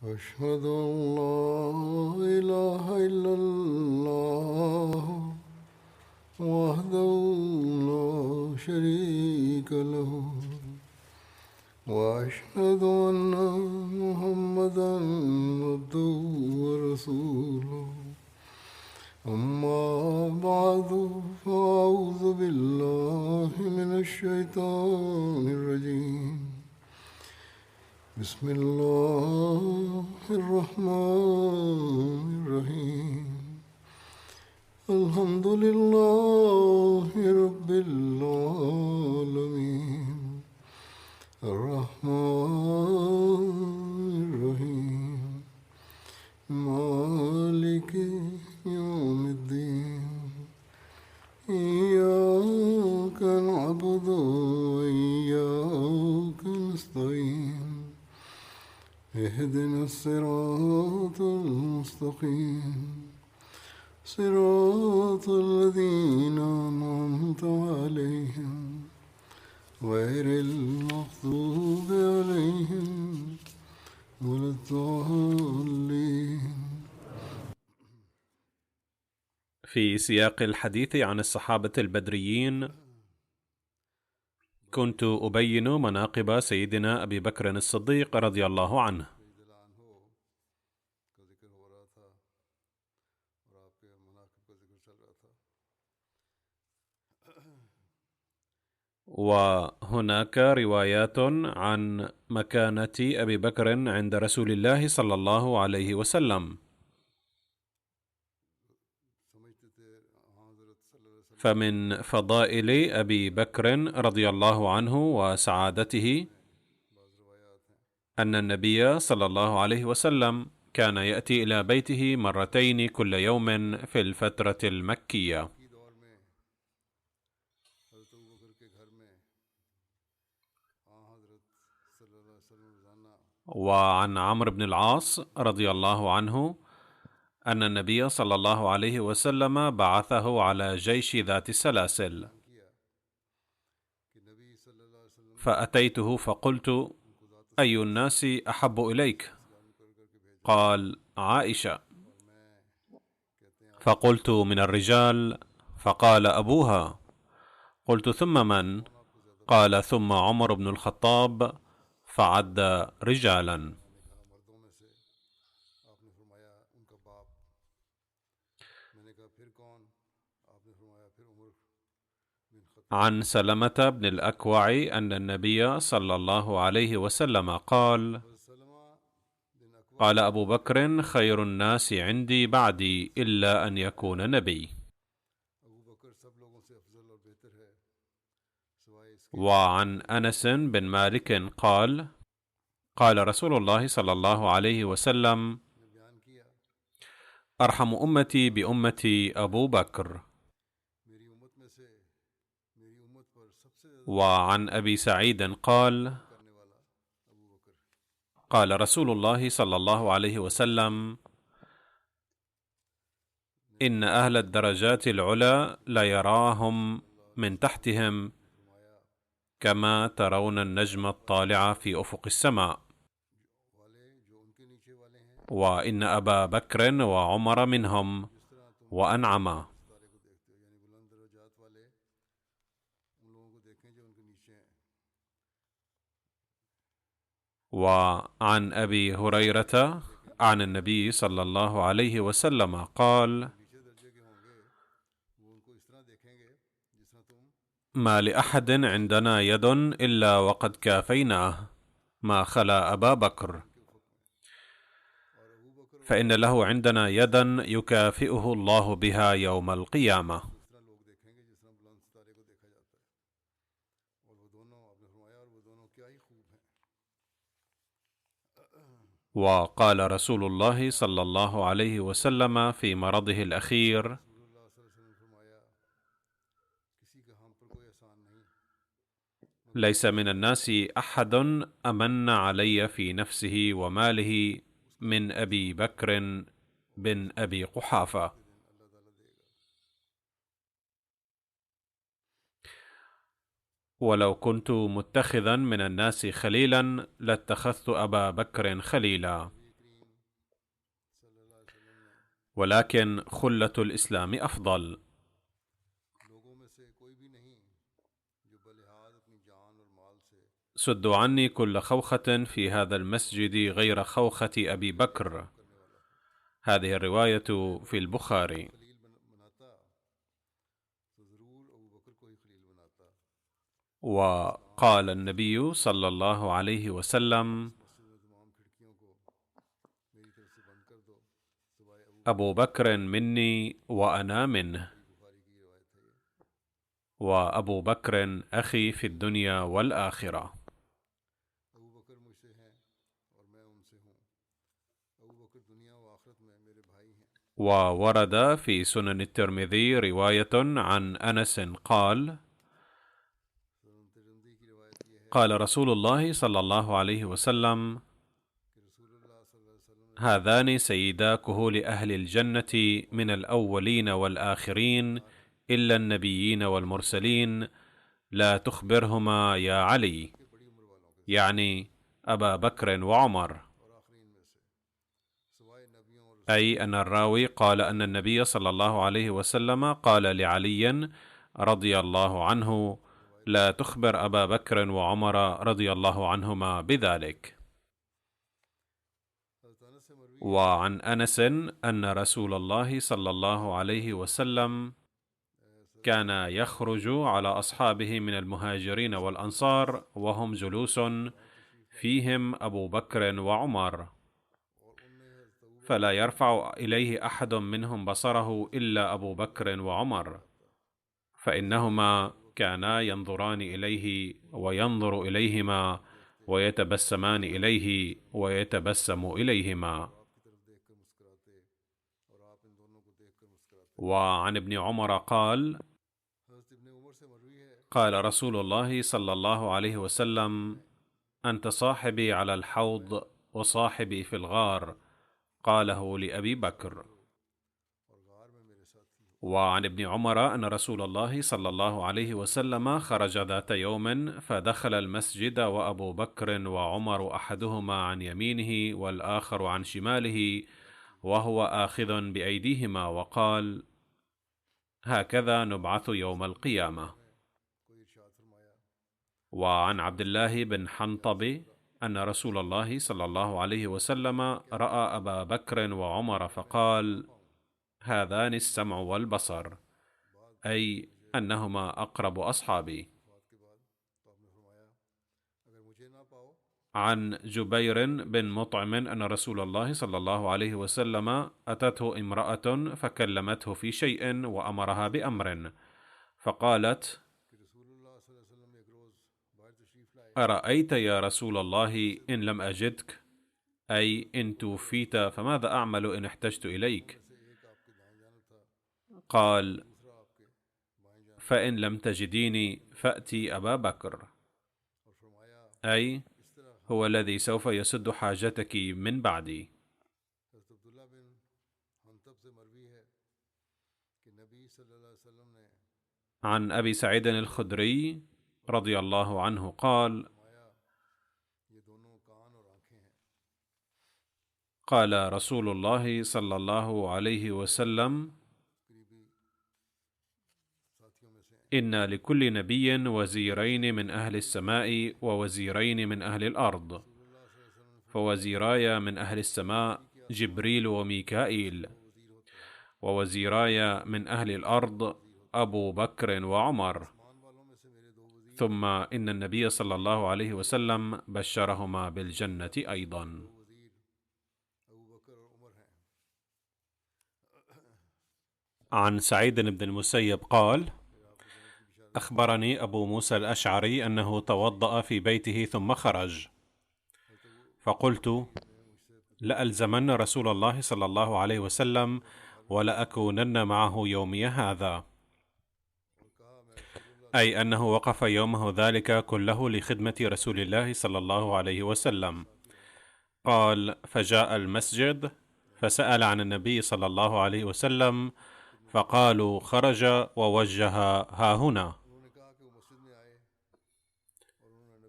أشهد أن لا إله إلا الله وحده لا شريك له وأشهد أن محمدا عبده ورسوله أما بعد فأعوذ بالله من الشيطان الرجيم بسم الله الرحمن الرحيم الحمد لله رب العالمين الرحمن الرحيم مالك يوم الدين إياك نعبد وإياك نستعين اهدنا الصراط المستقيم صراط الذين أنعمت عليهم غير المغضوب عليهم ولا الضالين. في سياق الحديث عن الصحابة البدريين، كنت أبين مناقب سيدنا أبي بكر الصديق رضي الله عنه، وهناك روايات عن مكانة أبي بكر عند رسول الله صلى الله عليه وسلم. فمن فضائل أبي بكر رضي الله عنه وسعادته أن النبي صلى الله عليه وسلم كان يأتي إلى بيته مرتين كل يوم في الفترة المكية. وعن عمرو بن العاص رضي الله عنه أن النبي صلى الله عليه وسلم بعثه على جيش ذات السلاسل، فأتيته فقلت: أي الناس أحب إليك؟ قال: عائشة. فقلت: من الرجال؟ فقال: أبوها. قلت: ثم من؟ قال: ثم عمر بن الخطاب، فعد رجالا. عن سلمة بن الأكوع أن النبي صلى الله عليه وسلم قال: قال أبو بكر: خير الناس عندي بعدي إلا أن يكون نبي. وعن أنس بن مالك قال: قال رسول الله صلى الله عليه وسلم: أرحم أمتي بأمتي أبو بكر. وعن أبي سعيد قال: قال رسول الله صلى الله عليه وسلم: إن أهل الدرجات العلى ليراهم من تحتهم كما ترون النجم الطالع في أفق السماء. وإن أبا بكر وعمر منهم وأنعما. وعن أبي هريرة عن النبي صلى الله عليه وسلم قال: ما لأحد عندنا يد إلا وقد كافيناه ما خلا أبا بكر، فإن له عندنا يدا يكافئه الله بها يوم القيامة. وقال رسول الله صلى الله عليه وسلم في مرضه الأخير: ليس من الناس أحد أمن علي في نفسه وماله من أبي بكر بن أبي قحافة. ولو كنت متخذا من الناس خليلا لاتخذت أبا بكر خليلا. ولكن خلة الإسلام أفضل. سدوا عني كل خوخة في هذا المسجد غير خوخة أبي بكر. هذه الرواية في البخاري. وقال النبي صلى الله عليه وسلم: أبو بكر مني وأنا منه، وأبو بكر أخي في الدنيا والآخرة. وورد في سنن الترمذي رواية عن أنس قال: قال رسول الله صلى الله عليه وسلم: هذان سيدا كهول أهل الجنة من الأولين والآخرين إلا النبيين والمرسلين، لا تخبرهما يا علي، يعني أبا بكر وعمر. أي أن الراوي قال أن النبي صلى الله عليه وسلم قال لعلي رضي الله عنه: لا تخبر أبا بكر وعمر رضي الله عنهما بذلك. وعن أنس أن رسول الله صلى الله عليه وسلم كان يخرج على أصحابه من المهاجرين والأنصار وهم جلوس فيهم أبو بكر وعمر، فلا يرفع إليه أحد منهم بصره إلا أبو بكر وعمر، فإنهما كانا ينظران إليه وينظر إليهما ويتبسمان إليه ويتبسم إليهما. وعن ابن عمر قال: قال رسول الله صلى الله عليه وسلم: أنت صاحبي على الحوض وصاحبي في الغار. قاله لأبي بكر. وعن ابن عمر أن رسول الله صلى الله عليه وسلم خرج ذات يوم فدخل المسجد وأبو بكر وعمر أحدهما عن يمينه والآخر عن شماله وهو آخذ بأيديهما، وقال: هكذا نبعث يوم القيامة. وعن عبد الله بن حنطب أن رسول الله صلى الله عليه وسلم رأى أبا بكر وعمر فقال: هذان السمع والبصر، أي أنهما أقرب أصحابي. عن جبير بن مطعم أن رسول الله صلى الله عليه وسلم أتته امرأة فكلمته في شيء وأمرها بأمر، فقالت: أرأيت يا رسول الله إن لم أجدك، أي إن توفيت فماذا أعمل إن احتجت إليك؟ قال: فإن لم تجديني فأتي أبا بكر، أي هو الذي سوف يسد حاجتك من بعدي. عن أبي سعيد الخدري رضي الله عنه قال: قال رسول الله صلى الله عليه وسلم: إن لكل نبي وزيرين من أهل السماء ووزيرين من أهل الأرض، فوزيراي من أهل السماء جبريل وميكائيل، ووزيراي من أهل الأرض أبو بكر وعمر. ثم إن النبي صلى الله عليه وسلم بشرهما بالجنة أيضا. عن سعيد بن المسيب قال: أخبرني أبو موسى الأشعري أنه توضأ في بيته ثم خرج، فقلت: لألزمن رسول الله صلى الله عليه وسلم ولأكونن معه يومي هذا، أي أنه وقف يومه ذلك كله لخدمة رسول الله صلى الله عليه وسلم. قال: فجاء المسجد فسأل عن النبي صلى الله عليه وسلم، فقالوا: خرج ووجه ها هنا.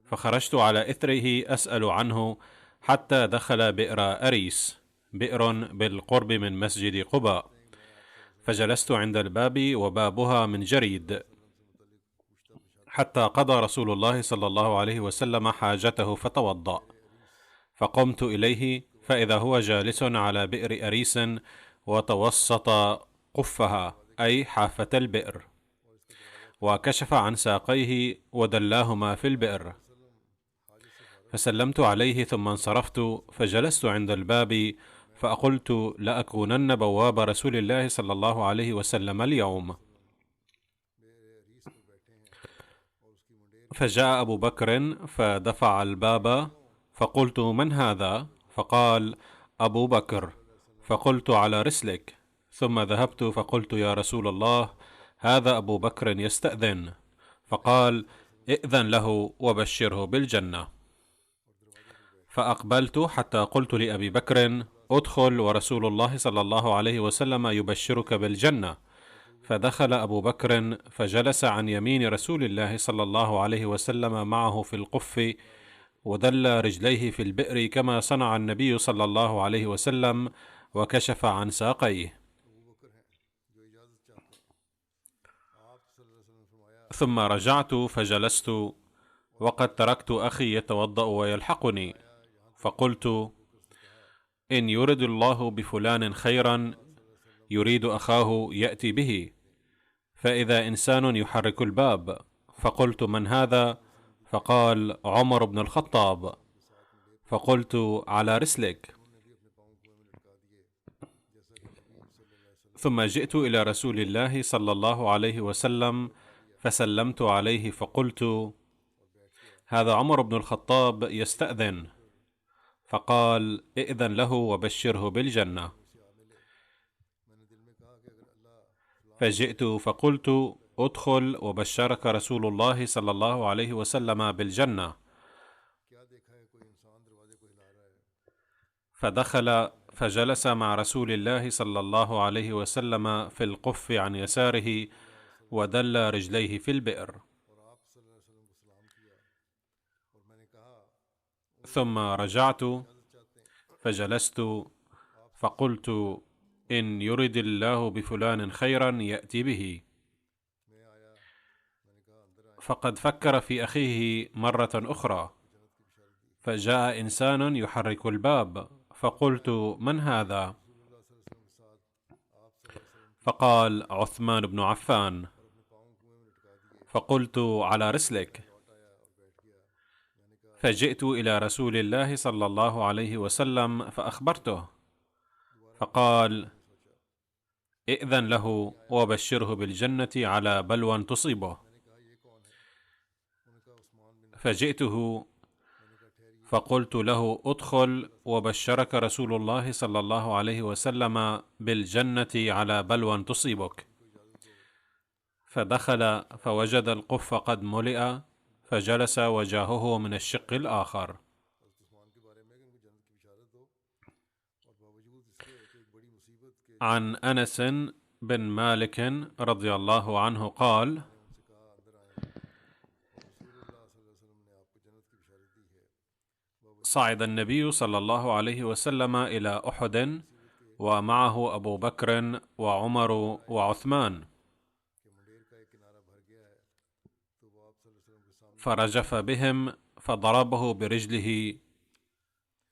فخرجت على إثره أسأل عنه حتى دخل بئر أريس، بئر بالقرب من مسجد قباء، فجلست عند الباب وبابها من جريد، حتى قضى رسول الله صلى الله عليه وسلم حاجته فتوضأ، فقمت إليه فإذا هو جالس على بئر أريس وتوسط قفها أي حافة البئر، وكشف عن ساقيه ودلاهما في البئر، فسلمت عليه ثم انصرفت فجلست عند الباب فقلت لأكونن بواب رسول الله صلى الله عليه وسلم اليوم. فجاء أبو بكر فدفع الباب، فقلت من هذا؟ فقال أبو بكر، فقلت على رسلك، ثم ذهبت فقلت يا رسول الله هذا أبو بكر يستأذن، فقال ائذن له وبشره بالجنة. فأقبلت حتى قلت لأبي بكر ادخل ورسول الله صلى الله عليه وسلم يبشرك بالجنة، فدخل أبو بكر فجلس عن يمين رسول الله صلى الله عليه وسلم معه في القف، ودل رجليه في البئر كما صنع النبي صلى الله عليه وسلم، وكشف عن ساقيه. ثم رجعت فجلست وقد تركت أخي يتوضأ ويلحقني، فقلت إن يرد الله بفلان خيرا يريد أخاه يأتي به، فإذا إنسان يحرك الباب، فقلت من هذا؟ فقال عمر بن الخطاب، فقلت على رسلك. ثم جئت إلى رسول الله صلى الله عليه وسلم فسلمت عليه فقلت هذا عمر بن الخطاب يستأذن، فقال ائذن له وبشره بالجنة. فجئت فقلت ادخل وبشرك رسول الله صلى الله عليه وسلم بالجنة، فدخل فجلس مع رسول الله صلى الله عليه وسلم في القف عن يساره ودل رجليه في البئر. ثم رجعت فجلست فقلت إن يرد الله بفلان خيرا يأتي به، فقد فكر في أخيه مرة أخرى، فجاء إنسان يحرك الباب، فقلت من هذا؟ فقال عثمان بن عفان، فقلت على رسلك. فجئت إلى رسول الله صلى الله عليه وسلم فأخبرته، فقال ائذن له وبشره بالجنة على بلوى تصيبه. فجئته فقلت له ادخل وبشرك رسول الله صلى الله عليه وسلم بالجنة على بلوى تصيبك. فدخل فوجد القف قد ملئ، فجلس وجاهه من الشق الآخر. عن أنس بن مالك رضي الله عنه قال صعد النبي صلى الله عليه وسلم إلى أحد ومعه أبو بكر وعمر وعثمان، فرجف بهم فضربه برجله،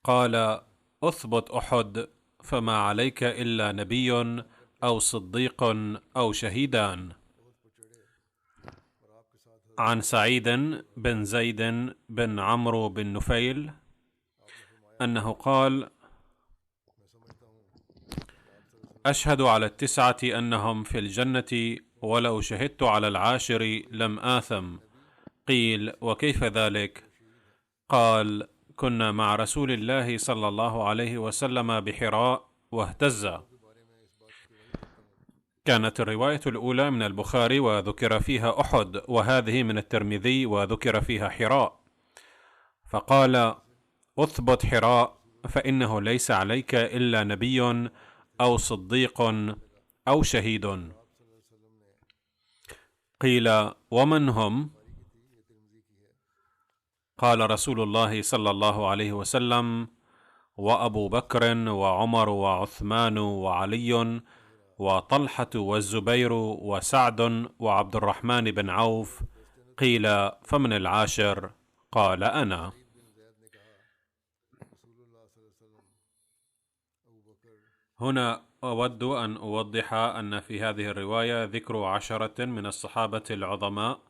قال اثبت أحد فما عليك إلا نبي أو صديق أو شهيدان. عن سعيد بن زيد بن عمرو بن نفيل أنه قال أشهد على 9 أنهم في الجنة ولو شهدت على 10 لم آثم. قيل وكيف ذلك؟ قال كنا مع رسول الله صلى الله عليه وسلم بحراء واهتز. كانت الرواية الأولى من البخاري وذكر فيها أحد، وهذه من الترمذي وذكر فيها حراء، فقال اثبت حراء فإنه ليس عليك إلا نبي أو صديق أو شهيد. قيل ومن هم؟ قال رسول الله صلى الله عليه وسلم وأبو بكر وعمر وعثمان وعلي وطلحة والزبير وسعد وعبد الرحمن بن عوف. قيل: فمن العاشر؟ قال: أنا. هنا أود أن أوضح أن في هذه الرواية ذكر 10 من الصحابة العظماء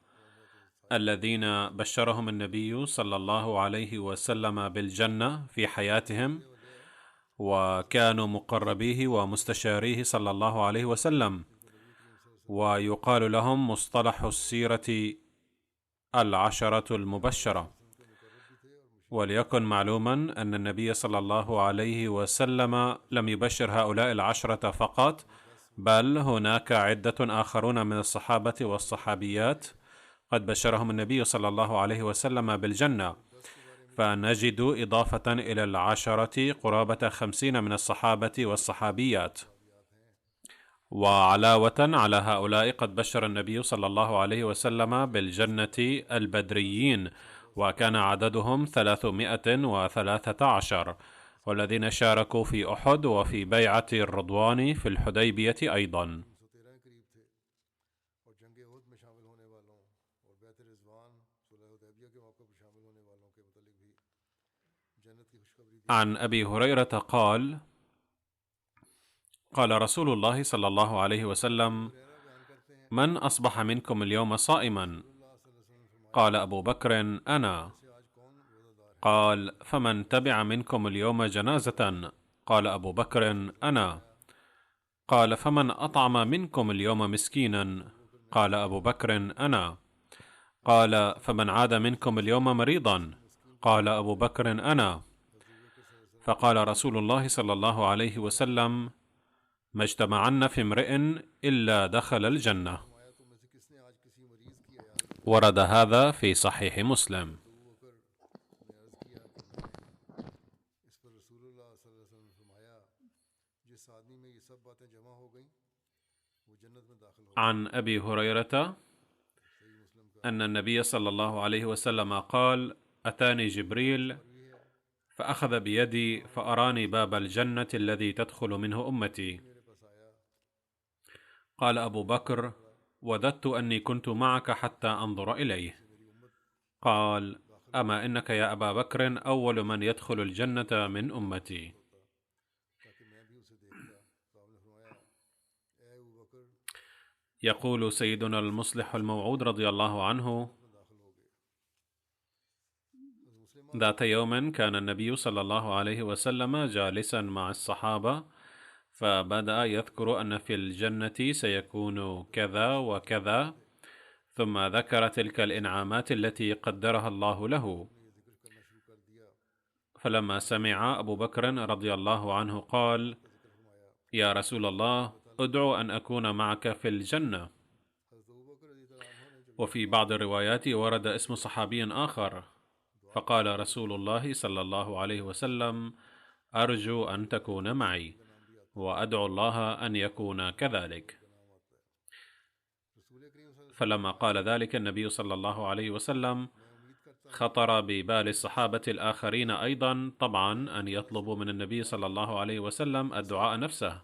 الذين بشرهم النبي صلى الله عليه وسلم بالجنة في حياتهم، وكانوا مقربيه ومستشاريه صلى الله عليه وسلم، ويقال لهم مصطلح السيرة 10 المبشرة. وليكن معلوما أن النبي صلى الله عليه وسلم لم يبشر هؤلاء 10 فقط، بل هناك عدة آخرون من الصحابة والصحابيات قد بشرهم النبي صلى الله عليه وسلم بالجنة، فنجد إضافة إلى 10 قرابة 50 من الصحابة والصحابيات. وعلاوة على هؤلاء قد بشر النبي صلى الله عليه وسلم بالجنة البدريين، وكان عددهم 313، والذين شاركوا في أحد وفي بيعة الرضوان في الحديبية أيضا. عن أبي هريرة قال: قال رسول الله صلى الله عليه وسلم: من أصبح منكم اليوم صائما؟ قال أبو بكر: أنا. قال: فمن تبع منكم اليوم جنازة؟ قال أبو بكر: أنا. قال: فمن أطعم منكم اليوم مسكينا؟ قال أبو بكر: أنا. قال: فمن عاد منكم اليوم مريضا؟ قال أبو بكر: أنا. فقال رسول الله صلى الله عليه وسلم: ما اجتمعن في امرئ إلا دخل الجنة. ورد هذا في صحيح مسلم. عن أبي هريرة أن النبي صلى الله عليه وسلم قال: أتاني جبريل فأخذ بيدي فأراني باب الجنة الذي تدخل منه أمتي. قال أبو بكر: وددت أني كنت معك حتى أنظر إليه. قال: أما إنك يا أبا بكر أول من يدخل الجنة من أمتي. يقول سيدنا المصلح الموعود رضي الله عنه: ذات يوم كان النبي صلى الله عليه وسلم جالسا مع الصحابة، فبدأ يذكر أن في الجنة سيكون كذا وكذا، ثم ذكر تلك الإنعامات التي قدرها الله له. فلما سمع أبو بكر رضي الله عنه قال: يا رسول الله، أدعو أن أكون معك في الجنة. وفي بعض الروايات ورد اسم صحابي آخر، فقال رسول الله صلى الله عليه وسلم: أرجو أن تكون معي، وأدعو الله أن يكون كذلك. فلما قال ذلك النبي صلى الله عليه وسلم، خطر ببال الصحابة الآخرين أيضا طبعا أن يطلبوا من النبي صلى الله عليه وسلم الدعاء نفسه،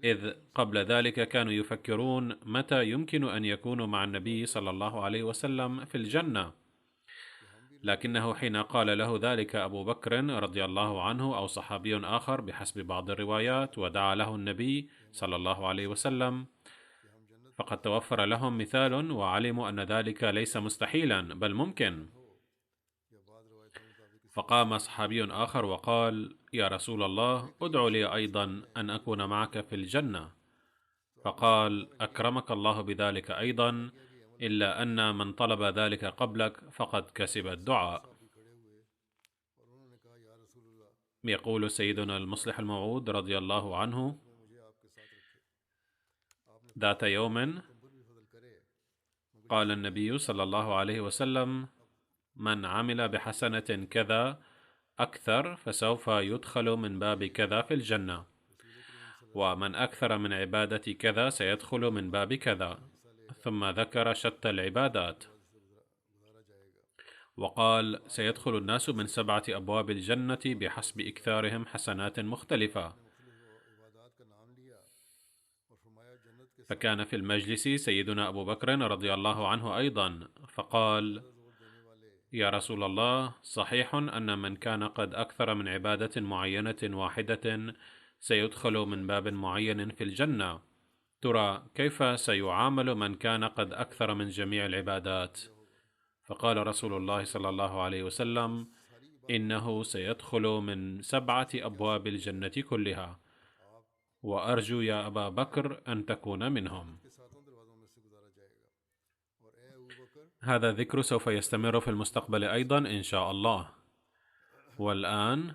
إذ قبل ذلك كانوا يفكرون متى يمكن أن يكونوا مع النبي صلى الله عليه وسلم في الجنة. لكنه حين قال له ذلك أبو بكر رضي الله عنه أو صحابي آخر بحسب بعض الروايات، ودعا له النبي صلى الله عليه وسلم، فقد توفر لهم مثال وعلموا أن ذلك ليس مستحيلا بل ممكن. فقام صحابي آخر وقال: يا رسول الله، ادع لي أيضا أن أكون معك في الجنة. فقال: أكرمك الله بذلك أيضا، إلا أن من طلب ذلك قبلك فقد كسب الدعاء. يقول سيدنا المصلح الموعود رضي الله عنه: ذات يوم قال النبي صلى الله عليه وسلم: من عمل بحسنة كذا أكثر فسوف يدخل من باب كذا في الجنة، ومن أكثر من عبادة كذا سيدخل من باب كذا، ثم ذكر شتى العبادات. وقال: سيدخل الناس من 7 أبواب الجنة بحسب إكثارهم حسنات مختلفة. فكان في المجلس سيدنا أبو بكر رضي الله عنه أيضا، فقال: يا رسول الله، صحيح أن من كان قد أكثر من عبادة معينة واحدة سيدخل من باب معين في الجنة، ترى كيف سيعامل من كان قد أكثر من جميع العبادات؟ فقال رسول الله صلى الله عليه وسلم: إنه سيدخل من 7 أبواب الجنة كلها، وأرجو يا أبا بكر أن تكون منهم. هذا الذكر سوف يستمر في المستقبل أيضا إن شاء الله. والآن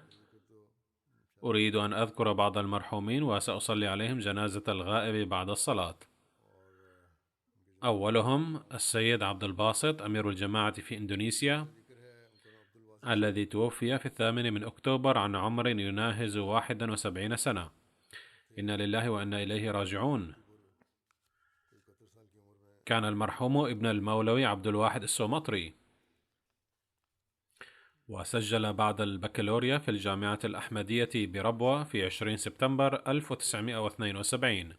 أريد أن أذكر بعض المرحومين وسأصلي عليهم جنازة الغائب بعد الصلاة. أولهم السيد عبد الباسط أمير الجماعة في إندونيسيا، الذي توفي في 8 من أكتوبر عن عمر يناهز 71 سنة. إنا لله وإنا إليه راجعون. كان المرحوم ابن المولوي عبد الواحد السومطري، وسجل بعد البكالوريا في الجامعة الأحمدية بربوة في 20 سبتمبر 1972،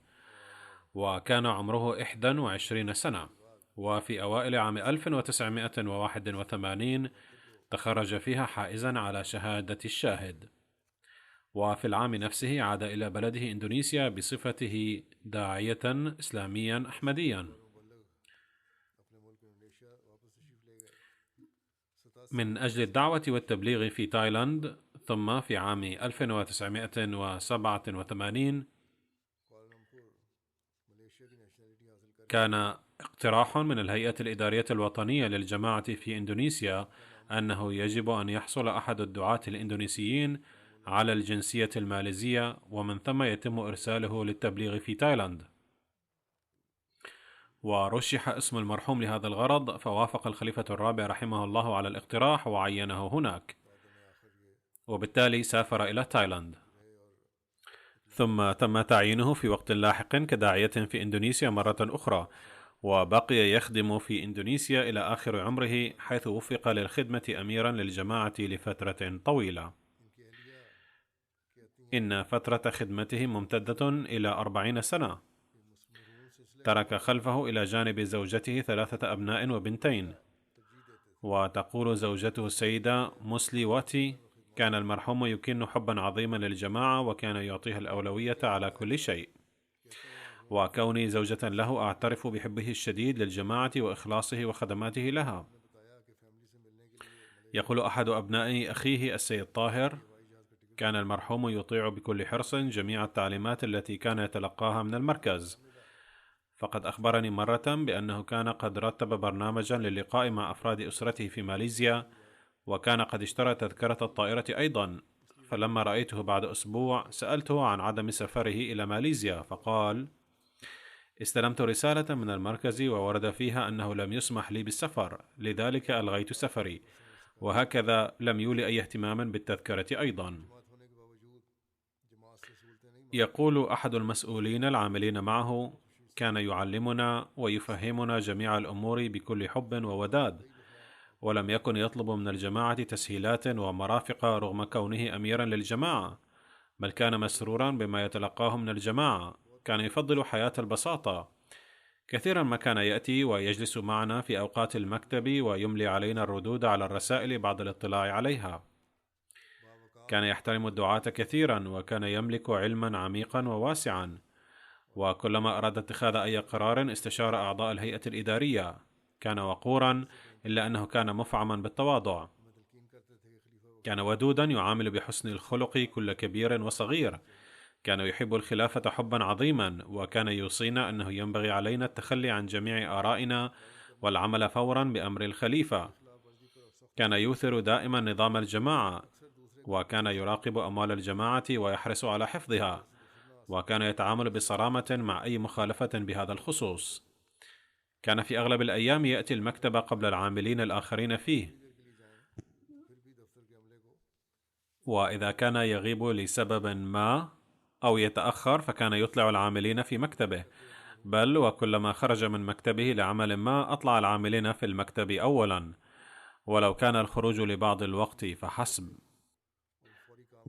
وكان عمره 21 سنة. وفي أوائل عام 1981 تخرج فيها حائزا على شهادة الشاهد. وفي العام نفسه عاد إلى بلده إندونيسيا بصفته داعية إسلاميا أحمديا. من أجل الدعوة والتبليغ في تايلاند، ثم في عام 1987 كان اقتراح من الهيئة الإدارية الوطنية للجماعة في إندونيسيا أنه يجب أن يحصل أحد الدعاة الإندونيسيين على الجنسية الماليزية، ومن ثم يتم إرساله للتبليغ في تايلاند. ورشح اسم المرحوم لهذا الغرض، فوافق الخليفة الرابع رحمه الله على الاقتراح وعينه هناك، وبالتالي سافر إلى تايلاند. ثم تم تعيينه في وقت لاحق كداعية في إندونيسيا مرة أخرى، وبقي يخدم في إندونيسيا إلى آخر عمره، حيث وفق للخدمة أميرا للجماعة لفترة طويلة. إن فترة خدمته ممتدة إلى 40 سنة. ترك خلفه إلى جانب زوجته 3 أبناء وبنتين. وتقول زوجته السيدة موسلي واتي: كان المرحوم يكن حبا عظيما للجماعة، وكان يعطيها الأولوية على كل شيء. وكوني زوجة له أعترف بحبه الشديد للجماعة وإخلاصه وخدماته لها. يقول أحد أبناء أخيه السيد طاهر: كان المرحوم يطيع بكل حرص جميع التعليمات التي كان يتلقاها من المركز. فقد أخبرني مرة بأنه كان قد رتب برنامجا للقاء مع أفراد أسرته في ماليزيا، وكان قد اشترى تذكرة الطائرة أيضا. فلما رأيته بعد أسبوع سألته عن عدم سفره إلى ماليزيا، فقال: استلمت رسالة من المركز وورد فيها أنه لم يسمح لي بالسفر، لذلك ألغيت سفري، وهكذا لم يولي أي اهتمام بالتذكرة أيضا. يقول أحد المسؤولين العاملين معه: كان يعلمنا ويفهمنا جميع الأمور بكل حب ووداد، ولم يكن يطلب من الجماعة تسهيلات ومرافق رغم كونه أميرا للجماعة، بل كان مسرورا بما يتلقاه من الجماعة. كان يفضل حياة البساطة. كثيرا ما كان يأتي ويجلس معنا في أوقات المكتب ويملي علينا الردود على الرسائل بعد الاطلاع عليها. كان يحترم الدعاة كثيرا، وكان يملك علما عميقا وواسعا، وكلما أراد اتخاذ أي قرار استشار أعضاء الهيئة الإدارية. كان وقورا، إلا أنه كان مفعما بالتواضع. كان ودودا، يعامل بحسن الخلق كل كبير وصغير. كان يحب الخلافة حبا عظيما، وكان يوصينا أنه ينبغي علينا التخلي عن جميع آرائنا والعمل فورا بأمر الخليفة. كان يؤثر دائما نظام الجماعة، وكان يراقب أموال الجماعة ويحرص على حفظها، وكان يتعامل بصرامة مع أي مخالفة بهذا الخصوص. كان في أغلب الأيام يأتي المكتب قبل العاملين الآخرين فيه، وإذا كان يغيب لسبب ما أو يتأخر فكان يطلع العاملين في مكتبه، بل وكلما خرج من مكتبه لعمل ما أطلع العاملين في المكتب أولا. ولو كان الخروج لبعض الوقت فحسب.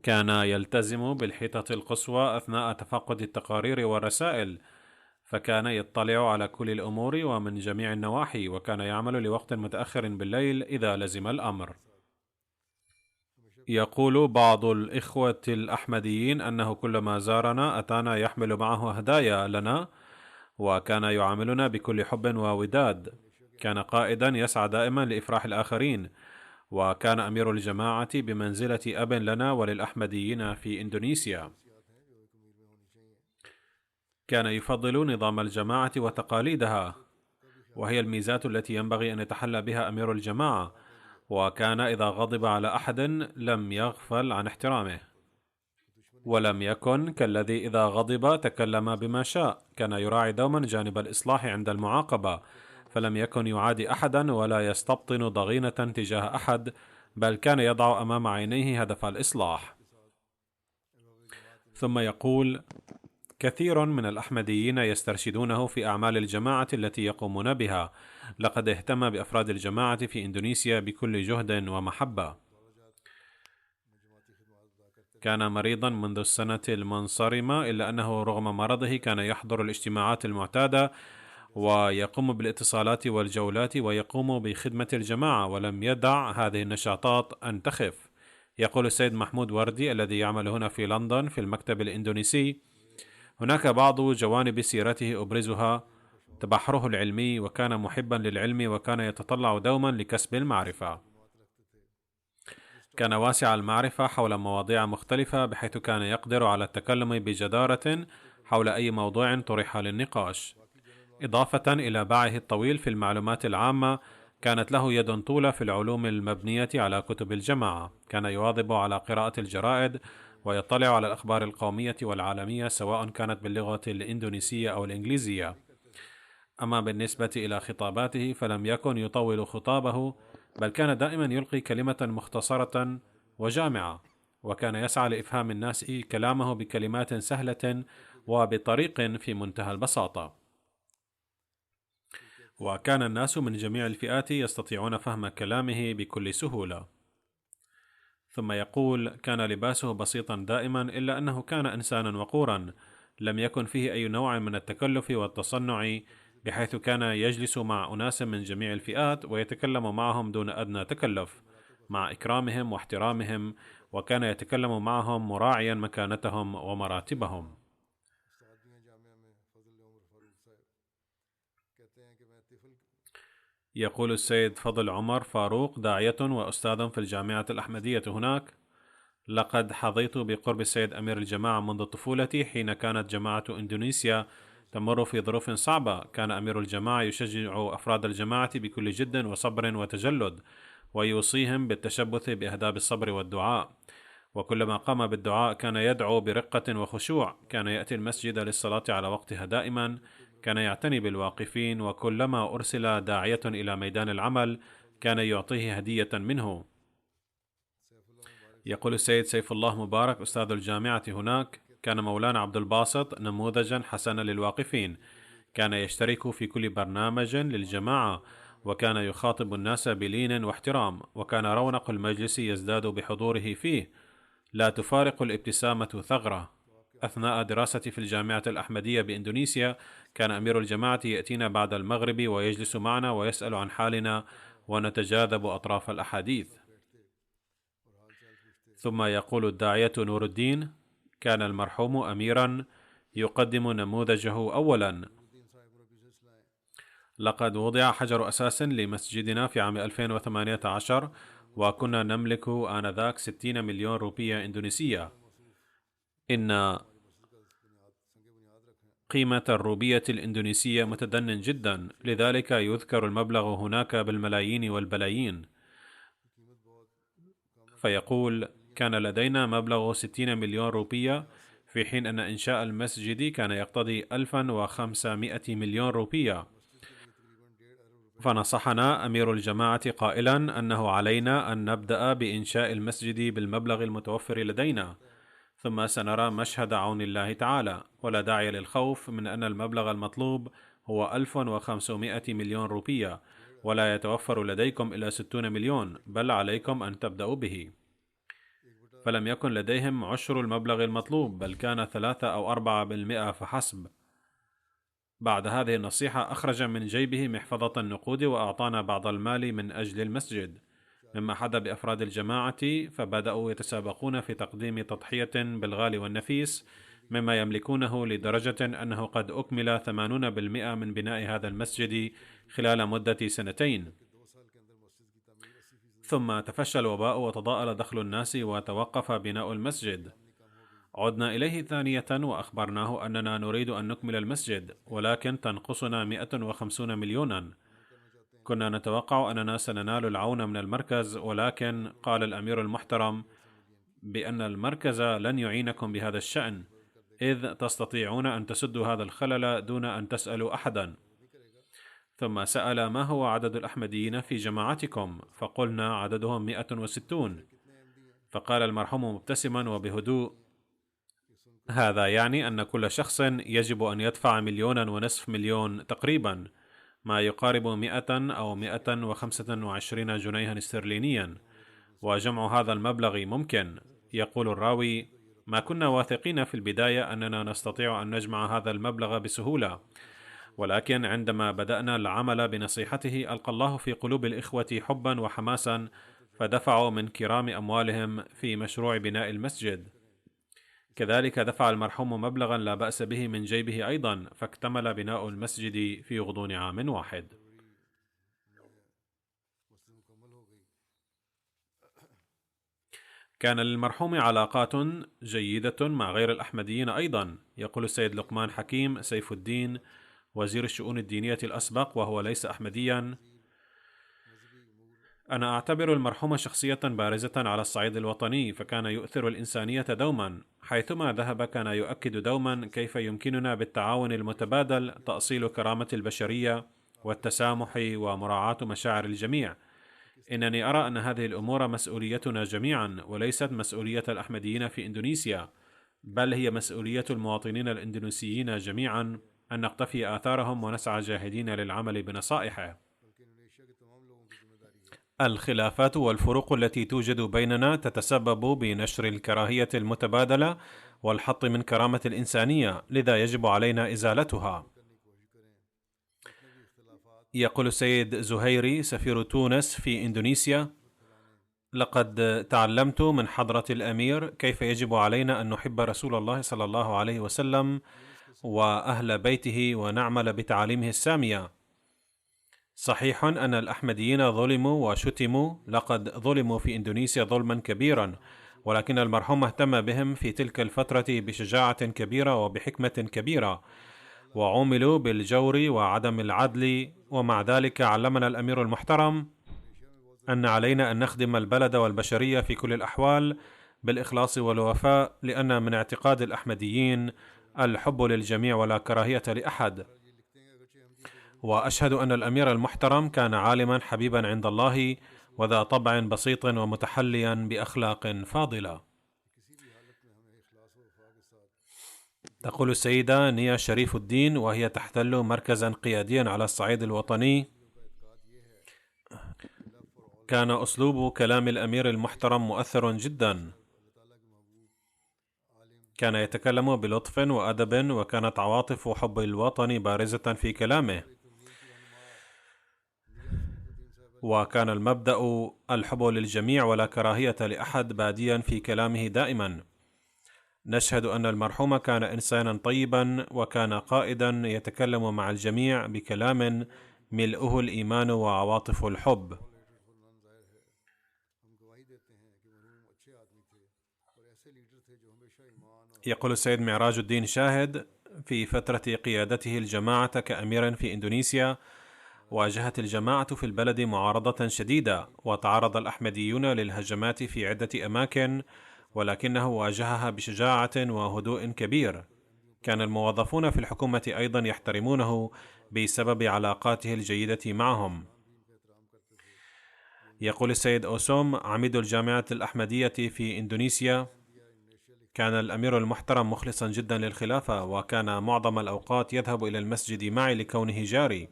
كان يلتزم بالحيطة القصوى أثناء تفقد التقارير والرسائل، فكان يطلع على كل الأمور ومن جميع النواحي، وكان يعمل لوقت متأخر بالليل إذا لزم الأمر. يقول بعض الإخوة الأحمديين أنه كلما زارنا أتانا يحمل معه هدايا لنا، وكان يعاملنا بكل حب ووداد. كان قائدا يسعى دائما لإفراح الآخرين، وكان أمير الجماعة بمنزلة أب لنا وللأحمديين في إندونيسيا. كان يفضل نظام الجماعة وتقاليدها، وهي الميزات التي ينبغي أن يتحلى بها أمير الجماعة، وكان إذا غضب على أحد لم يغفل عن احترامه، ولم يكن كالذي إذا غضب تكلم بما شاء. كان يراعي دوما جانب الإصلاح عند المعاقبة، فلم يكن يعادي أحدا ولا يستبطن ضغينة تجاه أحد، بل كان يضع أمام عينيه هدف الإصلاح. ثم يقول: كثير من الأحمديين يسترشدونه في أعمال الجماعة التي يقومون بها. لقد اهتم بأفراد الجماعة في إندونيسيا بكل جهد ومحبة. كان مريضا منذ السنة المنصرمة، إلا أنه رغم مرضه كان يحضر الاجتماعات المعتادة ويقوم بالاتصالات والجولات ويقوم بخدمة الجماعة، ولم يدع هذه النشاطات أن تخف. يقول السيد محمود وردي الذي يعمل هنا في لندن في المكتب الإندونيسي: هناك بعض جوانب سيرته أبرزها: تبحره العلمي، وكان محبا للعلم، وكان يتطلع دوما لكسب المعرفة. كان واسع المعرفة حول مواضيع مختلفة، بحيث كان يقدر على التكلم بجدارة حول أي موضوع طرح للنقاش. إضافة إلى باعه الطويل في المعلومات العامة، كانت له يد طولة في العلوم المبنية على كتب الجماعة. كان يواظب على قراءة الجرائد ويطلع على الأخبار القومية والعالمية، سواء كانت باللغة الإندونيسية أو الإنجليزية. أما بالنسبة إلى خطاباته فلم يكن يطول خطابه، بل كان دائما يلقي كلمة مختصرة وجامعة، وكان يسعى لإفهام الناس كلامه بكلمات سهلة وبطريق في منتهى البساطة، وكان الناس من جميع الفئات يستطيعون فهم كلامه بكل سهولة. ثم يقول: كان لباسه بسيطا دائما، إلا أنه كان إنسانا وقورا، لم يكن فيه أي نوع من التكلف والتصنع، بحيث كان يجلس مع أناس من جميع الفئات ويتكلم معهم دون أدنى تكلف، مع إكرامهم واحترامهم، وكان يتكلم معهم مراعيا مكانتهم ومراتبهم. يقول السيد فضل عمر فاروق، داعية وأستاذ في الجامعة الأحمدية هناك: لقد حظيت بقرب السيد أمير الجماعة منذ طفولتي، حين كانت جماعة إندونيسيا تمر في ظروف صعبة. كان أمير الجماعة يشجع أفراد الجماعة بكل جد وصبر وتجلد، ويوصيهم بالتشبث بأهداب الصبر والدعاء، وكلما قام بالدعاء كان يدعو برقة وخشوع. كان يأتي المسجد للصلاة على وقتها دائما، كان يعتني بالواقفين، وكلما أرسل داعية إلى ميدان العمل كان يعطيه هدية منه. يقول السيد سيف الله مبارك أستاذ الجامعة هناك: كان مولانا عبد الباسط نموذجا حسنا للواقفين، كان يشترك في كل برنامج للجماعة، وكان يخاطب الناس بلين واحترام، وكان رونق المجلس يزداد بحضوره فيه، لا تفارق الابتسامة ثغرة. أثناء دراستي في الجامعة الأحمدية بإندونيسيا كان أمير الجماعة يأتينا بعد المغرب ويجلس معنا ويسأل عن حالنا، ونتجاذب أطراف الأحاديث. ثم يقول الداعية نور الدين: كان المرحوم أميرا يقدم نموذجه أولا. لقد وضع حجر أساس لمسجدنا في عام 2018، وكنا نملك آنذاك 60 مليون روبية إندونيسية. إن قيمة الروبية الإندونيسية متدن جدا، لذلك يذكر المبلغ هناك بالملايين والبلايين. فيقول: كان لدينا مبلغ 60 مليون روبية، في حين أن إنشاء المسجد كان يقتضي 1500 مليون روبية. فنصحنا أمير الجماعة قائلا أنه علينا أن نبدأ بإنشاء المسجد بالمبلغ المتوفر لدينا، ثم سنرى مشهد عون الله تعالى، ولا داعي للخوف من أن المبلغ المطلوب هو 1500 مليون روبية، ولا يتوفر لديكم إلا 60 مليون، بل عليكم أن تبدأوا به. فلم يكن لديهم عشر المبلغ المطلوب، بل كان 3 أو 4% فحسب. بعد هذه النصيحة أخرج من جيبه محفظة النقود وأعطانا بعض المال من أجل المسجد، مما حدا بأفراد الجماعة، فبدأوا يتسابقون في تقديم تضحية بالغالي والنفيس مما يملكونه، لدرجة أنه قد أكمل 80% من بناء هذا المسجد خلال مدة 2 سنين. ثم تفشى الوباء وتضاءل دخل الناس وتوقف بناء المسجد. عدنا إليه ثانية وأخبرناه أننا نريد أن نكمل المسجد، ولكن تنقصنا 150 مليونا. كنا نتوقع أننا سننال العون من المركز، ولكن قال الأمير المحترم بأن المركز لن يعينكم بهذا الشأن، إذ تستطيعون أن تسدوا هذا الخلل دون أن تسألوا أحدا. ثم سأل ما هو عدد الأحمديين في جماعتكم، فقلنا عددهم 160. فقال المرحوم مبتسما وبهدوء: هذا يعني أن كل شخص يجب أن يدفع 1.5 مليون تقريبا، ما يقارب 100 أو 125 جنيها استرلينيا، وجمع هذا المبلغ ممكن. يقول الراوي: ما كنا واثقين في البداية أننا نستطيع أن نجمع هذا المبلغ بسهولة، ولكن عندما بدأنا العمل بنصيحته ألقى الله في قلوب الإخوة حبا وحماسا، فدفعوا من كرام أموالهم في مشروع بناء المسجد. كذلك دفع المرحوم مبلغا لا بأس به من جيبه أيضا، فاكتمل بناء المسجد في غضون عام واحد. كان للمرحوم علاقات جيدة مع غير الأحمديين أيضا. يقول السيد لقمان حكيم سيف الدين وزير الشؤون الدينية الأسبق وهو ليس أحمديا: أنا أعتبر المرحوم شخصية بارزة على الصعيد الوطني، فكان يؤثر الإنسانية دوما، حيثما ذهب كان يؤكد دوما كيف يمكننا بالتعاون المتبادل تأصيل كرامة البشرية والتسامح ومراعاة مشاعر الجميع. إنني أرى أن هذه الأمور مسؤوليتنا جميعا، وليست مسؤولية الأحمديين في إندونيسيا، بل هي مسؤولية المواطنين الإندونيسيين جميعا أن نقتفي آثارهم ونسعى جاهدين للعمل بنصائحه. الخلافات والفروق التي توجد بيننا تتسبب بنشر الكراهية المتبادلة والحط من كرامة الإنسانية، لذا يجب علينا إزالتها. يقول السيد زهيري سفير تونس في إندونيسيا: لقد تعلمت من حضرة الأمير كيف يجب علينا أن نحب رسول الله صلى الله عليه وسلم وأهل بيته ونعمل بتعاليمه السامية. صحيح أن الأحمديين ظلموا وشتموا، لقد ظلموا في إندونيسيا ظلما كبيرا، ولكن المرحوم اهتم بهم في تلك الفترة بشجاعة كبيرة وبحكمة كبيرة، وعوملوا بالجور وعدم العدل، ومع ذلك علمنا الأمير المحترم أن علينا أن نخدم البلد والبشرية في كل الأحوال بالإخلاص والوفاء، لأن من اعتقاد الأحمديين الحب للجميع ولا كراهية لأحد. وأشهد أن الأمير المحترم كان عالما حبيبا عند الله، وذا طبع بسيط ومتحليا بأخلاق فاضلة. تقول السيدة نيا شريف الدين وهي تحتل مركزا قياديا على الصعيد الوطني: كان أسلوب كلام الأمير المحترم مؤثر جدا، كان يتكلم بلطف وأدب، وكانت عواطف حب الوطن بارزة في كلامه، وكان المبدأ الحب للجميع ولا كراهية لأحد باديا في كلامه دائما. نشهد أن المرحوم كان إنسانا طيبا، وكان قائدا يتكلم مع الجميع بكلام ملؤه الإيمان وعواطف الحب. يقول السيد معراج الدين شاهد: في فترة قيادته الجماعة كأمير في إندونيسيا، واجهت الجماعة في البلد معارضة شديدة، وتعرض الأحمديون للهجمات في عدة أماكن، ولكنه واجهها بشجاعة وهدوء كبير. كان الموظفون في الحكومة أيضا يحترمونه بسبب علاقاته الجيدة معهم. يقول السيد أوسوم عميد الجامعة الأحمدية في إندونيسيا: كان الأمير المحترم مخلصا جدا للخلافة، وكان معظم الأوقات يذهب إلى المسجد معي لكونه جاري،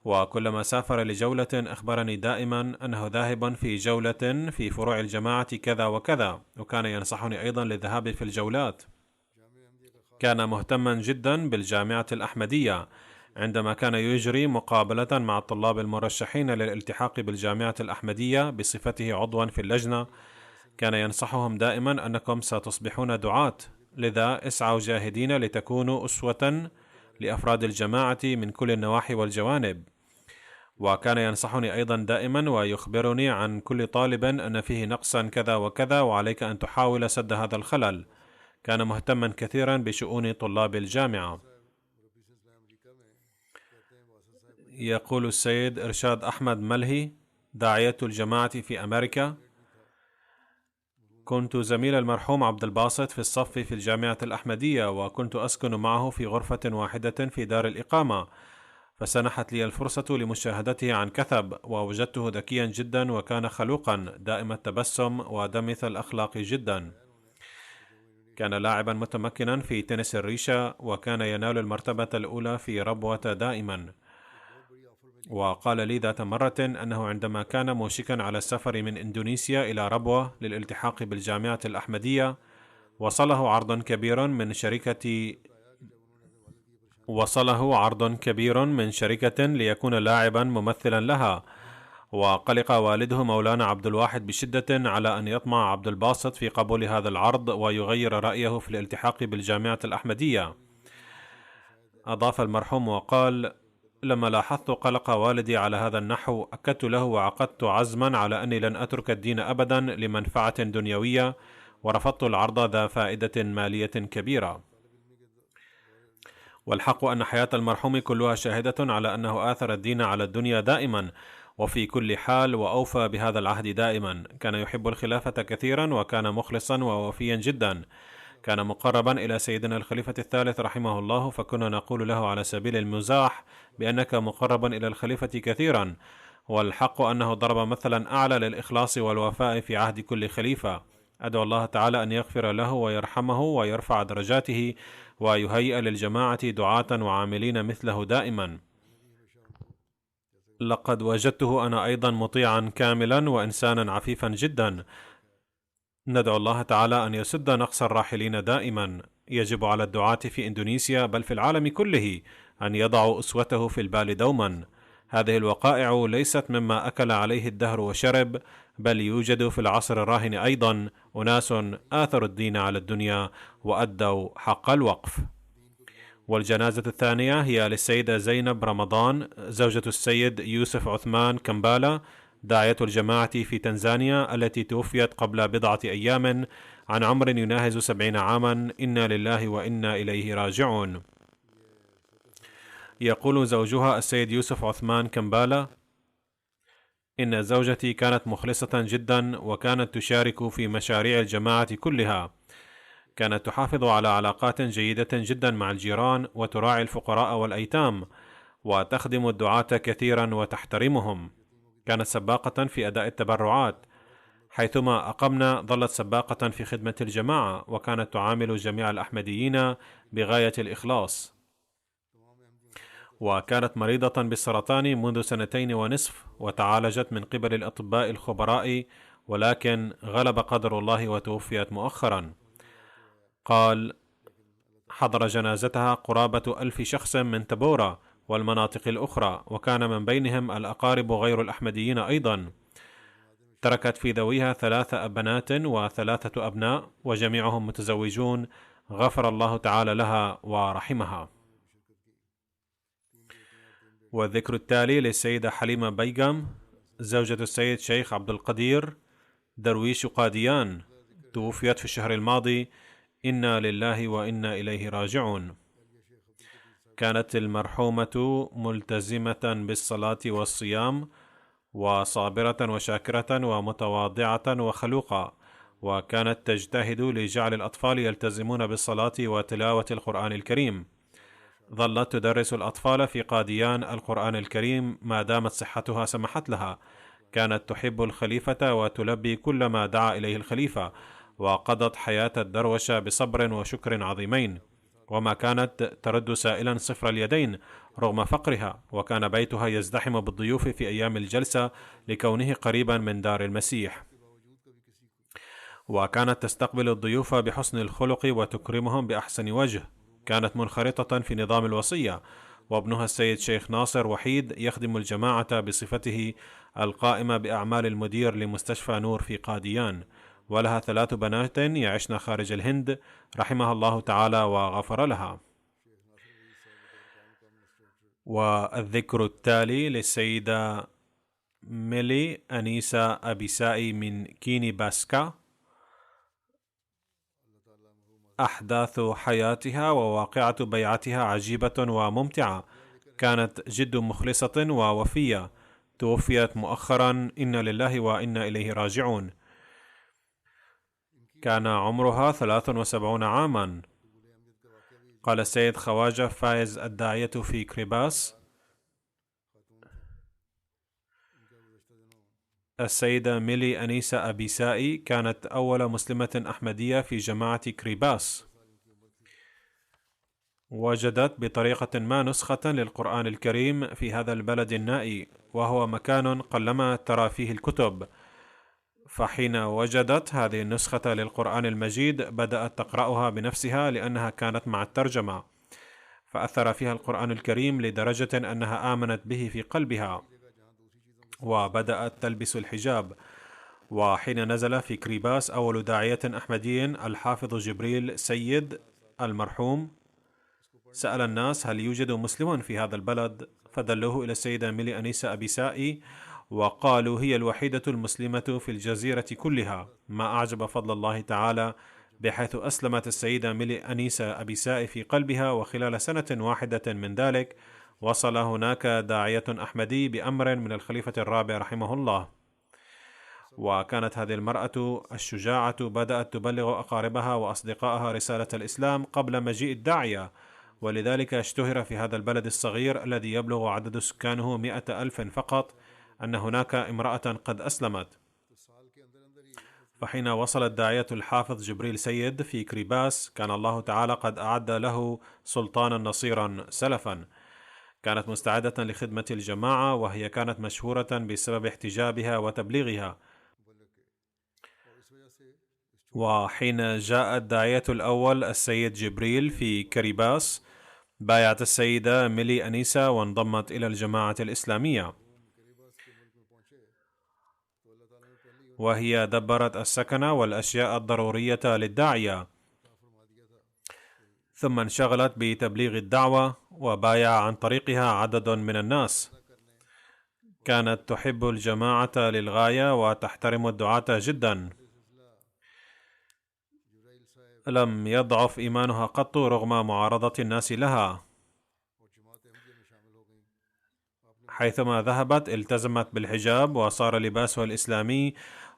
وكلما سافر لجولة أخبرني دائما أنه ذاهب في جولة في فروع الجماعة كذا وكذا، وكان ينصحني أيضا للذهاب في الجولات. كان مهتما جدا بالجامعة الأحمدية. عندما كان يجري مقابلة مع الطلاب المرشحين للالتحاق بالجامعة الأحمدية بصفته عضوا في اللجنة، كان ينصحهم دائما أنكم ستصبحون دعاة، لذا اسعوا جاهدين لتكونوا أسوة لأفراد الجماعة من كل النواحي والجوانب. وكان ينصحني أيضا دائما ويخبرني عن كل طالب أن فيه نقصا كذا وكذا وعليك أن تحاول سد هذا الخلل. كان مهتما كثيرا بشؤون طلاب الجامعة. يقول السيد إرشاد أحمد ملهي، داعية الجماعة في أمريكا: كنت زميل المرحوم عبد الباسط في الصف في الجامعة الأحمدية، وكنت أسكن معه في غرفة واحدة في دار الإقامة، فسنحت لي الفرصة لمشاهدته عن كثب، ووجدته ذكيا جدا وكان خلوقا دائم التبسم ودمث الأخلاق جدا. كان لاعبا متمكنا في تنس الريشة، وكان ينال المرتبة الأولى في ربوة دائما. وقال لي ذات مرة أنه عندما كان موشكا على السفر من إندونيسيا إلى ربوة للالتحاق بالجامعة الأحمدية، وصله عرض كبير من شركة ليكون لاعبا ممثلا لها. وقلق والده مولانا عبد الواحد بشدة على أن يطمع عبد الباسط في قبول هذا العرض ويغير رأيه في الالتحاق بالجامعة الأحمدية. أضاف المرحوم وقال: لما لاحظت قلق والدي على هذا النحو، أكدت له وعقدت عزما على أني لن أترك الدين أبدا لمنفعة دنيوية، ورفضت العرض ذا فائدة مالية كبيرة. والحق أن حياة المرحوم كلها شاهدة على أنه آثر الدين على الدنيا دائما وفي كل حال، وأوفى بهذا العهد دائما. كان يحب الخلافة كثيرا، وكان مخلصا ووفيا جدا. كان مقربا إلى سيدنا الخليفة الثالث رحمه الله، فكنا نقول له على سبيل المزاح بأنك مقرب إلى الخليفة كثيرا، والحق أنه ضرب مثلا أعلى للإخلاص والوفاء في عهد كل خليفة. أدعو الله تعالى أن يغفر له ويرحمه ويرفع درجاته ويهيئ للجماعة دعاة وعاملين مثله دائما. لقد وجدته أنا أيضا مطيعا كاملا وإنسانا عفيفا جدا. ندعو الله تعالى أن يسد نقص الراحلين دائما. يجب على الدعاة في إندونيسيا بل في العالم كله أن يضعوا أسوته في البال دوما. هذه الوقائع ليست مما أكل عليه الدهر وشرب، بل يوجد في العصر الراهن أيضا أناس آثروا الدين على الدنيا وأدوا حق الوقف. والجنازة الثانية هي للسيدة زينب رمضان، زوجة السيد يوسف عثمان كمبالا، داعية الجماعة في تنزانيا، التي توفيت قبل بضعة أيام عن عمر يناهز 70 عاما. إنا لله وإنا إليه راجعون. يقول زوجها السيد يوسف عثمان كمبالا: إن زوجتي كانت مخلصة جدا، وكانت تشارك في مشاريع الجماعة كلها. كانت تحافظ على علاقات جيدة جدا مع الجيران، وتراعي الفقراء والأيتام، وتخدم الدعاة كثيرا وتحترمهم. كانت سباقة في أداء التبرعات، حيثما أقمنا ظلت سباقة في خدمة الجماعة، وكانت تعامل جميع الأحمديين بغاية الإخلاص. وكانت مريضة بالسرطان منذ 2.5 سنين، وتعالجت من قبل الأطباء الخبراء، ولكن غلب قدر الله وتوفيت مؤخرا. قال: حضر جنازتها قرابة 1000 شخص من تبورا والمناطق الأخرى، وكان من بينهم الأقارب غير الأحمديين أيضا. تركت في ذويها 3 بنات و3 أبناء، وجميعهم متزوجون. غفر الله تعالى لها ورحمها. والذكر التالي للسيدة حليمة بيغم، زوجة السيد شيخ عبد القدير درويش قاديان، توفيت في الشهر الماضي. إنا لله وإنا إليه راجعون. كانت المرحومة ملتزمة بالصلاة والصيام، وصابرة وشاكرة ومتواضعة وخلوقة، وكانت تجتهد لجعل الأطفال يلتزمون بالصلاة وتلاوة القرآن الكريم. ظلت تدرس الأطفال في قاديان القرآن الكريم ما دامت صحتها سمحت لها. كانت تحب الخليفة وتلبي كل ما دعا إليه الخليفة، وقضت حياة الدروشة بصبر وشكر عظيمين. وما كانت ترد سائلا صفر اليدين رغم فقرها، وكان بيتها يزدحم بالضيوف في أيام الجلسة لكونه قريبا من دار المسيح، وكانت تستقبل الضيوف بحسن الخلق وتكرمهم بأحسن وجه. كانت منخرطة في نظام الوصية، وابنها السيد شيخ ناصر وحيد يخدم الجماعة بصفته القائمة بأعمال المدير لمستشفى نور في قاديان، ولها 3 بنات يعشن خارج الهند رحمها الله تعالى وغفر لها. والذكر التالي للسيدة ميلي أنيسة أبيسائي من كيني باسكا. أحداث حياتها وواقعة بيعتها عجيبة وممتعة. كانت جد مخلصة ووفية، توفيت مؤخرا، إنا لله وإنا إليه راجعون. كان عمرها 73 عاما. قال السيد خواجة فايز الداعية في كريباس: السيدة ميلي أنيسة أبيسائي كانت أول مسلمة أحمدية في جماعة كريباس. وجدت بطريقة ما نسخة للقرآن الكريم في هذا البلد النائي، وهو مكان قلما ترى فيه الكتب. فحين وجدت هذه النسخة للقرآن المجيد بدأت تقرأها بنفسها لأنها كانت مع الترجمة، فأثر فيها القرآن الكريم لدرجة أنها آمنت به في قلبها وبدأت تلبس الحجاب. وحين نزل في كريباس أول داعية أحمدي الحافظ جبريل سيد المرحوم، سأل الناس هل يوجد مسلم في هذا البلد، فدلوه إلى السيدة ميلي أنيسة أبيسائي، وقالوا هي الوحيدة المسلمة في الجزيرة كلها. ما أعجب فضل الله تعالى، بحيث أسلمت السيدة ميلي أنيسة أبيسائي في قلبها، وخلال سنة واحدة من ذلك وصل هناك داعية أحمدي بأمر من الخليفة الرابع رحمه الله. وكانت هذه المرأة الشجاعة بدأت تبلغ أقاربها وأصدقائها رسالة الإسلام قبل مجيء الداعية، ولذلك اشتهر في هذا البلد الصغير الذي يبلغ عدد سكانه 100,000 فقط أن هناك امرأة قد أسلمت. فحين وصل الداعية الحافظ جبريل سيد في كريباس كان الله تعالى قد أعد له سلطانا نصيرا سلفا. كانت مستعدة لخدمة الجماعة، وهي كانت مشهورة بسبب احتجابها وتبليغها. وحين جاء الداعية الأول السيد جبريل في كريباس بايعت السيدة ميلي أنيسة وانضمت إلى الجماعة الإسلامية، وهي دبرت السكن والأشياء الضرورية للداعية، ثم انشغلت بتبليغ الدعوة وبايع عن طريقها عدد من الناس. كانت تحب الجماعة للغاية وتحترم الدعاة جدا. لم يضعف إيمانها قط رغم معارضة الناس لها. حيثما ذهبت التزمت بالحجاب، وصار لباسها الإسلامي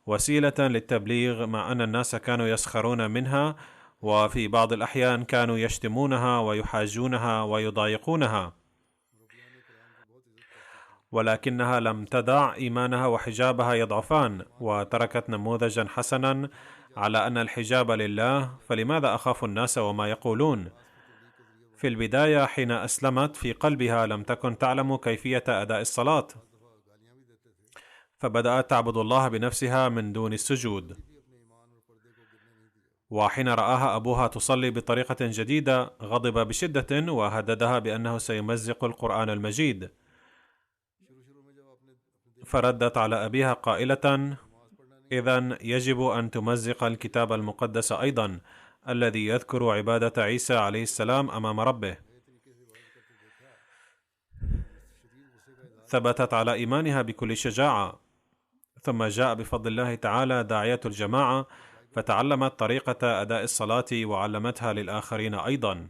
وسيلة للتبليغ، مع أن الناس كانوا يسخرون منها، وفي بعض الأحيان كانوا يشتمونها ويحاجونها ويضايقونها، ولكنها لم تدع إيمانها وحجابها يضعفان، وتركت نموذجا حسنا على أن الحجاب لله، فلماذا أخاف الناس وما يقولون؟ في البداية حين أسلمت في قلبها لم تكن تعلم كيفية أداء الصلاة، فبدأت تعبد الله بنفسها من دون السجود. وحين رآها أبوها تصلي بطريقة جديدة غضب بشدة وهددها بأنه سيمزق القرآن المجيد، فردت على أبيها قائلة: إذن يجب أن تمزق الكتاب المقدس أيضا الذي يذكر عبادة عيسى عليه السلام أمام ربه. ثبتت على إيمانها بكل شجاعة. ثم جاء بفضل الله تعالى داعية الجماعة، فتعلمت طريقة أداء الصلاة وعلمتها للآخرين أيضا.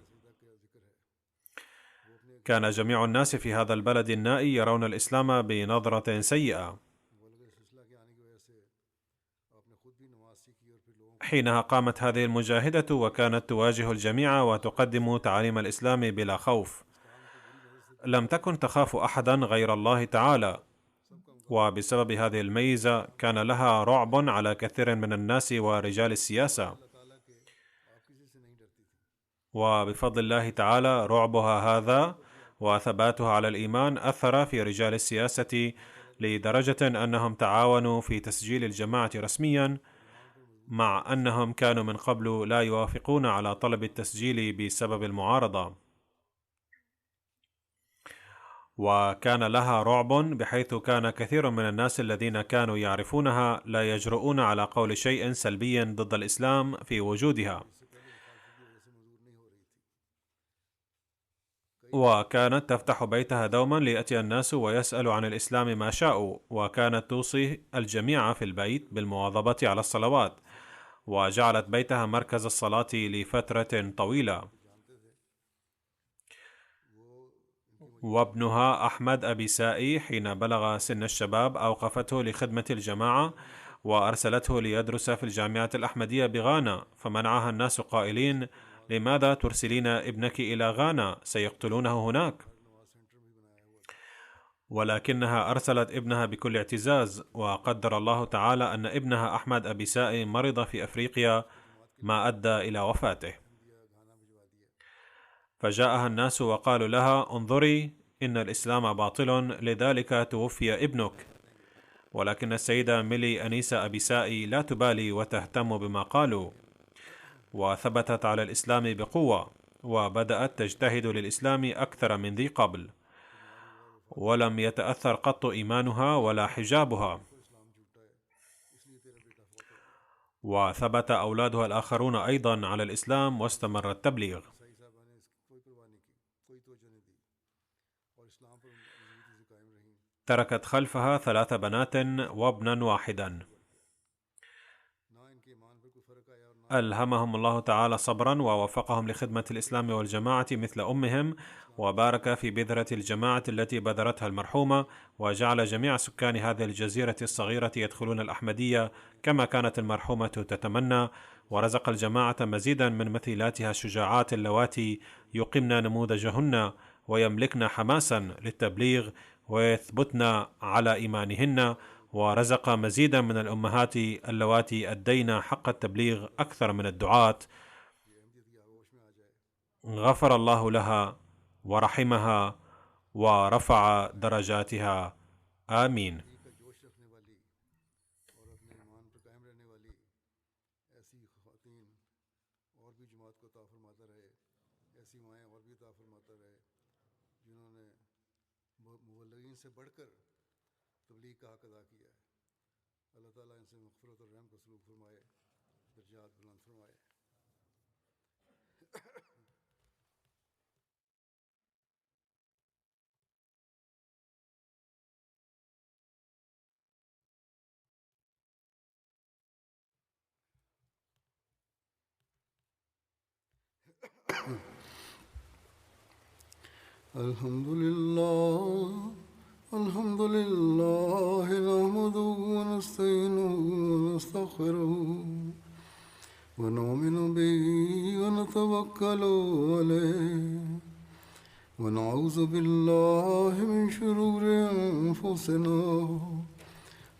كان جميع الناس في هذا البلد النائي يرون الإسلام بنظرة سيئة. حينها قامت هذه المجاهدة وكانت تواجه الجميع وتقدم تعاليم الإسلام بلا خوف. لم تكن تخاف أحدا غير الله تعالى، وبسبب هذه الميزة كان لها رعب على كثير من الناس ورجال السياسة. وبفضل الله تعالى رعبها هذا وثباتها على الإيمان أثر في رجال السياسة لدرجة أنهم تعاونوا في تسجيل الجماعة رسميا، مع أنهم كانوا من قبل لا يوافقون على طلب التسجيل بسبب المعارضة. وكان لها رعب بحيث كان كثير من الناس الذين كانوا يعرفونها لا يجرؤون على قول شيء سلبي ضد الإسلام في وجودها، وكانت تفتح بيتها دوما ليأتي الناس ويسألوا عن الإسلام ما شاءوا، وكانت توصي الجميع في البيت بالمواظبة على الصلوات، وجعلت بيتها مركز الصلاة لفترة طويلة. وابنها أحمد أبي سائي حين بلغ سن الشباب أوقفته لخدمة الجماعة وأرسلته ليدرس في الجامعة الأحمدية بغانا، فمنعها الناس قائلين: لماذا ترسلين ابنك إلى غانا؟ سيقتلونه هناك. ولكنها أرسلت ابنها بكل اعتزاز، وقدر الله تعالى أن ابنها أحمد أبي سائي مرض في أفريقيا ما أدى إلى وفاته. فجاءها الناس وقالوا لها: انظري، إن الإسلام باطل، لذلك توفي ابنك. ولكن السيدة ميلي أنيسة أبي سائي لا تبالي وتهتم بما قالوا، وثبتت على الإسلام بقوة، وبدأت تجتهد للإسلام أكثر من ذي قبل، ولم يتأثر قط إيمانها ولا حجابها. وثبت أولادها الآخرون أيضا على الإسلام واستمر التبليغ. تركت خلفها 3 بنات وابنا واحدا. ألهمهم الله تعالى صبرا ووفقهم لخدمة الإسلام والجماعة مثل أمهم، وبارك في بذرة الجماعة التي بذرتها المرحومة، وجعل جميع سكان هذه الجزيرة الصغيرة يدخلون الأحمدية كما كانت المرحومة تتمنى، ورزق الجماعة مزيدا من مثيلاتها الشجاعات اللواتي يقمن نموذجهن ويملكن حماسا للتبليغ ويثبتن على إيمانهن، ورزق مزيدا من الأمهات اللواتي أدين حق التبليغ أكثر من الدعاة. غفر الله لها ورحمها ورفع درجاتها، آمين. الحمد لله نحمده ونستعينه ونستغفره ونؤمن به ونتوكل عليه ونعوذ بالله من شرور أنفسنا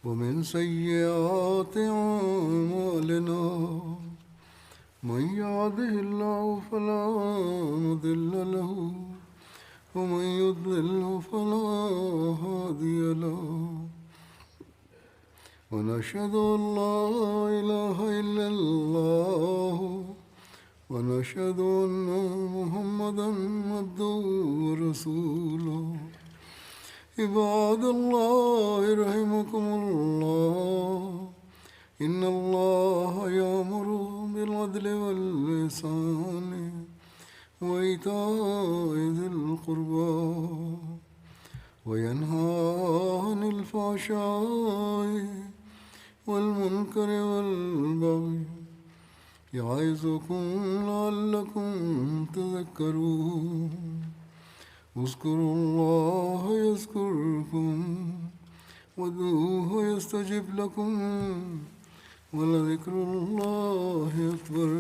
ومن سيئات أعمالنا. من يهده الله فلا مضل له ومن يضلل فلا هادي له. ونشهد أن لا إله إلا الله ونشهد أن محمدا عبده ورسوله. عباد الله رحمكم الله، إن الله يأمر بالعدل والإحسان وإيتاء ذي القربى وينهى عن الفحشاء والمنكر والبغي يعظكم لعلكم تذكرون. اذكروا الله يذكركم وادعوه يستجب لكم ولذكر الله أكبر.